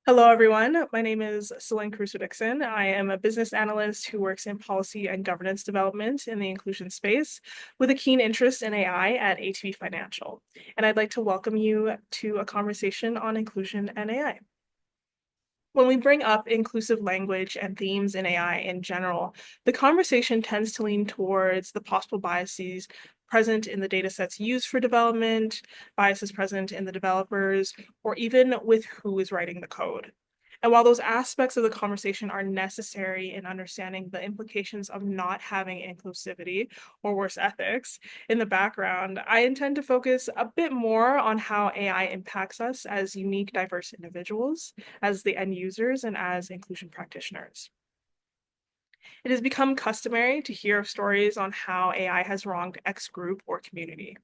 Hello, everyone. My name is Celine Caruso Dixon. I am a business analyst who works in policy and governance development in the inclusion space with a keen interest in AI at ATB Financial. And I'd like to welcome you to a conversation on inclusion and AI. When we bring up inclusive language and themes in AI in general, the conversation tends to lean towards the possible biases present in the data sets used for development, biases present in the developers, or even with who is writing the code. And while those aspects of the conversation are necessary in understanding the implications of not having inclusivity or worse ethics, in the background, I intend to focus a bit more on how AI impacts us as unique, diverse individuals, as the end users, and as inclusion practitioners. It has become customary to hear of stories on how AI has wronged X group or community.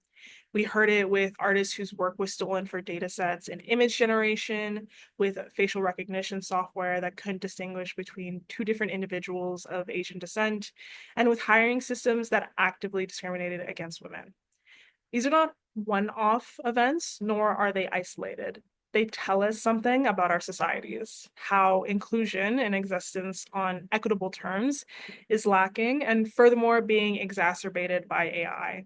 We heard it with artists whose work was stolen for data sets and image generation, with facial recognition software that couldn't distinguish between two different individuals of Asian descent, and with hiring systems that actively discriminated against women. These are not one-off events, nor are they isolated. They tell us something about our societies, how inclusion and existence on equitable terms is lacking, and furthermore, being exacerbated by AI.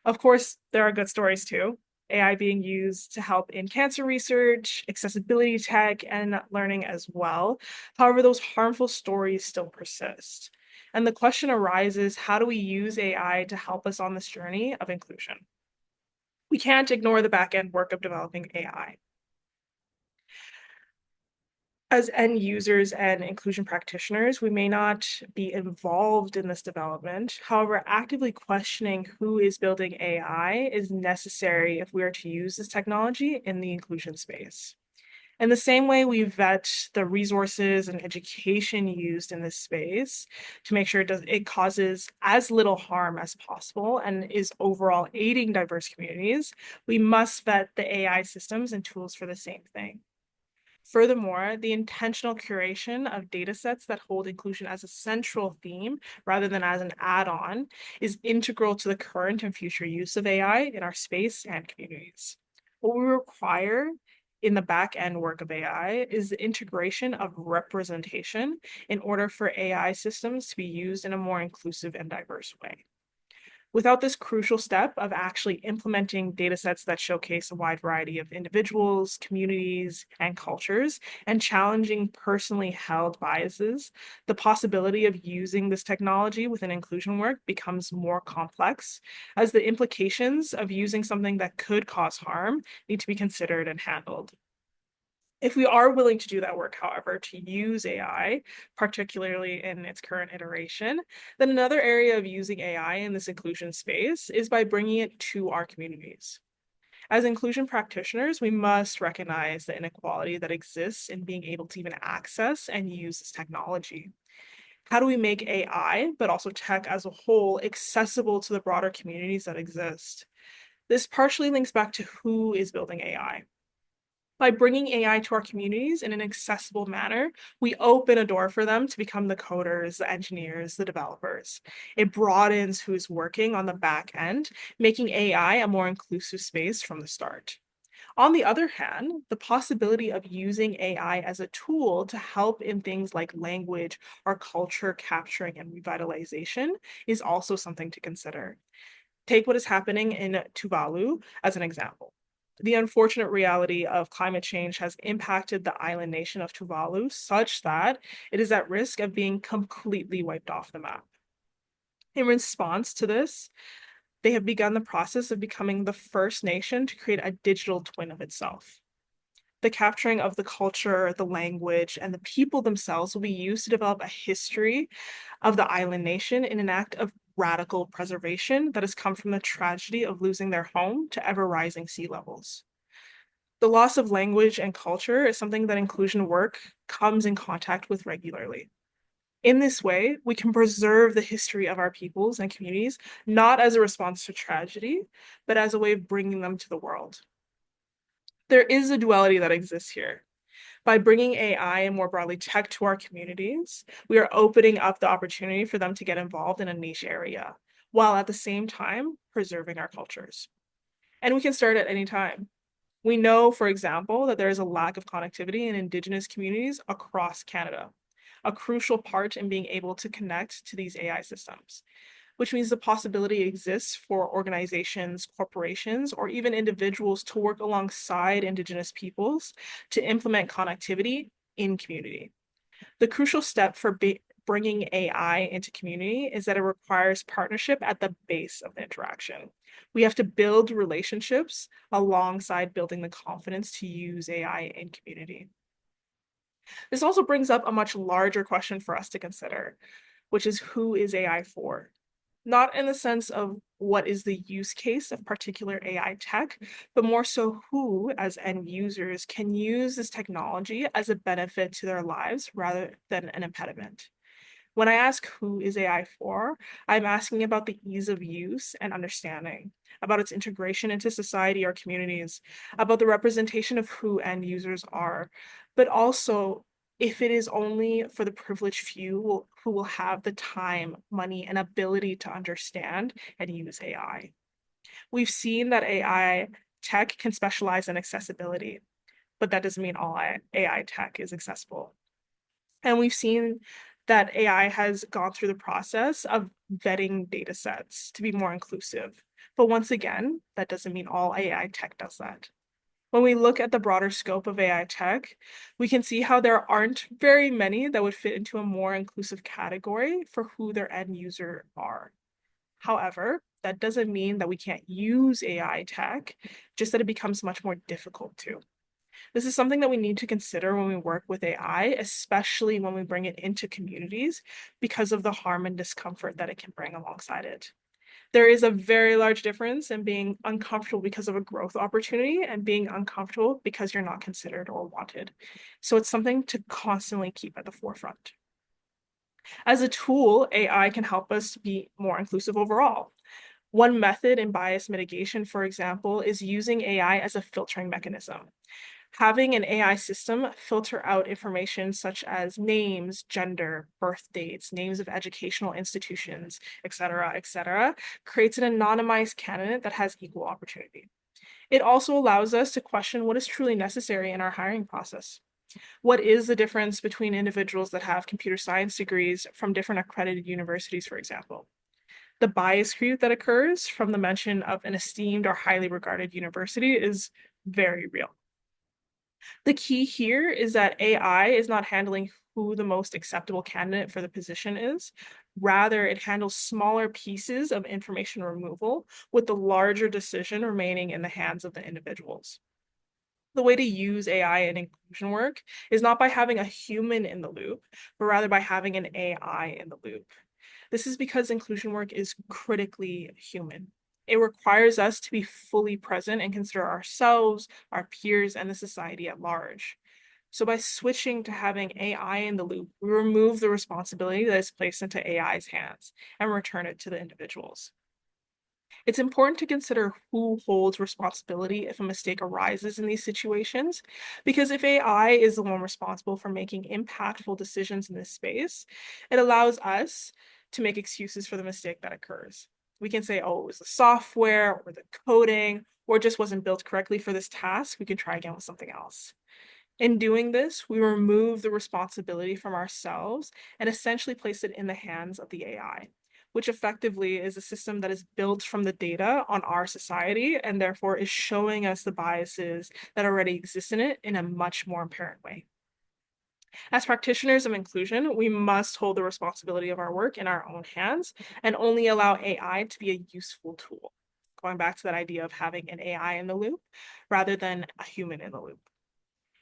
Of course, there are good stories too. AI being used to help in cancer research, accessibility tech, and learning as well. However, those harmful stories still persist. And the question arises, how do we use AI to help us on this journey of inclusion? We can't ignore the back end work of developing AI. As end users and inclusion practitioners, we may not be involved in this development. However, actively questioning who is building AI is necessary if we are to use this technology in the inclusion space. In the same way we vet the resources and education used in this space to make sure it causes as little harm as possible and is overall aiding diverse communities, we must vet the AI systems and tools for the same thing. Furthermore, the intentional curation of data sets that hold inclusion as a central theme rather than as an add-on is integral to the current and future use of AI in our space and communities. What we require in the back end work of AI is the integration of representation in order for AI systems to be used in a more inclusive and diverse way. Without this crucial step of actually implementing data sets that showcase a wide variety of individuals, communities, and cultures, and challenging personally held biases, the possibility of using this technology within inclusion work becomes more complex, as the implications of using something that could cause harm need to be considered and handled. If we are willing to do that work, however, to use AI, particularly in its current iteration, then another area of using AI in this inclusion space is by bringing it to our communities. As inclusion practitioners, we must recognize the inequality that exists in being able to even access and use this technology. How do we make AI, but also tech as a whole, accessible to the broader communities that exist? This partially links back to who is building AI. By bringing AI to our communities in an accessible manner, we open a door for them to become the coders, the engineers, the developers. It broadens who's working on the back end, making AI a more inclusive space from the start. On the other hand, the possibility of using AI as a tool to help in things like language or culture capturing and revitalization is also something to consider. Take what is happening in Tuvalu as an example. The unfortunate reality of climate change has impacted the island nation of Tuvalu such that it is at risk of being completely wiped off the map. In response to this, they have begun the process of becoming the first nation to create a digital twin of itself. The capturing of the culture, the language, and the people themselves will be used to develop a history of the island nation in an act of radical preservation that has come from the tragedy of losing their home to ever rising sea levels. The loss of language and culture is something that inclusion work comes in contact with regularly. In this way, we can preserve the history of our peoples and communities, not as a response to tragedy, but as a way of bringing them to the world. There is a duality that exists here. By bringing AI and more broadly tech to our communities, we are opening up the opportunity for them to get involved in a niche area, while at the same time preserving our cultures. And we can start at any time. We know, for example, that there is a lack of connectivity in Indigenous communities across Canada, a crucial part in being able to connect to these AI systems, which means the possibility exists for organizations, corporations, or even individuals to work alongside Indigenous peoples to implement connectivity in community. The crucial step for bringing AI into community is that it requires partnership at the base of the interaction. We have to build relationships alongside building the confidence to use AI in community. This also brings up a much larger question for us to consider, which is who is AI for? Not in the sense of what is the use case of particular AI tech, but more so who, as end users, can use this technology as a benefit to their lives rather than an impediment. When I ask who is AI for, I'm asking about the ease of use and understanding, about its integration into society or communities, about the representation of who end users are, but also if it is only for the privileged few who will have the time, money, and ability to understand and use AI. We've seen that AI tech can specialize in accessibility, but that doesn't mean all AI tech is accessible. And we've seen that AI has gone through the process of vetting data sets to be more inclusive. But once again, that doesn't mean all AI tech does that. When we look at the broader scope of AI tech, we can see how there aren't very many that would fit into a more inclusive category for who their end user are. However, that doesn't mean that we can't use AI tech, just that it becomes much more difficult to. This is something that we need to consider when we work with AI, especially when we bring it into communities because of the harm and discomfort that it can bring alongside it. There is a very large difference in being uncomfortable because of a growth opportunity and being uncomfortable because you're not considered or wanted. So it's something to constantly keep at the forefront. As a tool, AI can help us be more inclusive overall. One method in bias mitigation, for example, is using AI as a filtering mechanism. Having an AI system filter out information such as names, gender, birth dates, names of educational institutions, et cetera, creates an anonymized candidate that has equal opportunity. It also allows us to question what is truly necessary in our hiring process. What is the difference between individuals that have computer science degrees from different accredited universities, for example? The bias creep that occurs from the mention of an esteemed or highly regarded university is very real. The key here is that AI is not handling who the most acceptable candidate for the position is. Rather, it handles smaller pieces of information removal, with the larger decision remaining in the hands of the individuals. The way to use AI in inclusion work is not by having a human in the loop, but rather by having an AI in the loop. This is because inclusion work is critically human. It requires us to be fully present and consider ourselves, our peers, and the society at large. So by switching to having AI in the loop, we remove the responsibility that is placed into AI's hands and return it to the individuals. It's important to consider who holds responsibility if a mistake arises in these situations, because if AI is the one responsible for making impactful decisions in this space, it allows us to make excuses for the mistake that occurs. We can say, oh, it was the software or the coding, or it just wasn't built correctly for this task. We can try again with something else. In doing this, we remove the responsibility from ourselves and essentially place it in the hands of the AI, which effectively is a system that is built from the data on our society and therefore is showing us the biases that already exist in it in a much more apparent way. As practitioners of inclusion, we must hold the responsibility of our work in our own hands and only allow AI to be a useful tool. Going back to that idea of having an AI in the loop rather than a human in the loop.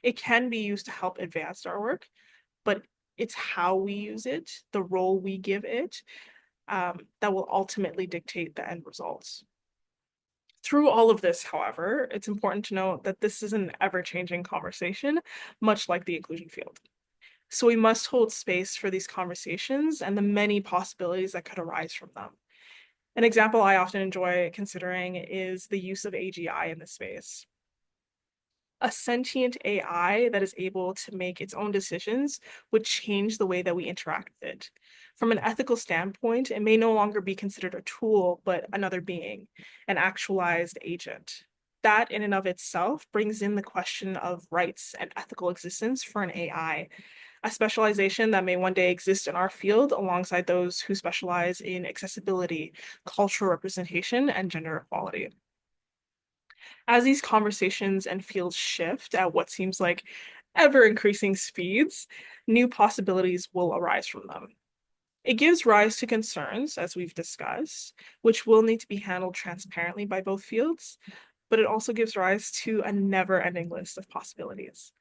It can be used to help advance our work, but it's how we use it, the role we give it, that will ultimately dictate the end results. Through all of this, however, it's important to note that this is an ever-changing conversation, much like the inclusion field. So we must hold space for these conversations and the many possibilities that could arise from them. An example I often enjoy considering is the use of AGI in this space. A sentient AI that is able to make its own decisions would change the way that we interact with it. From an ethical standpoint, it may no longer be considered a tool, but another being, an actualized agent. that in and of itself brings in the question of rights and ethical existence for an AI, a specialization that may one day exist in our field alongside those who specialize in accessibility, cultural representation, and gender equality. As these conversations and fields shift at what seems like ever increasing speeds, new possibilities will arise from them. It gives rise to concerns, as we've discussed, which will need to be handled transparently by both fields, but it also gives rise to a never-ending list of possibilities.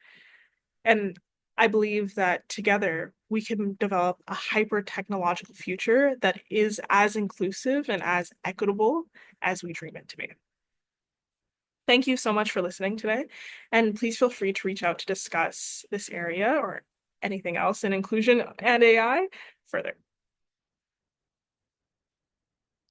And I believe that together we can develop a hyper-technological future that is as inclusive and as equitable as we dream it to be. Thank you so much for listening today, and please feel free to reach out to discuss this area or anything else in inclusion and AI further.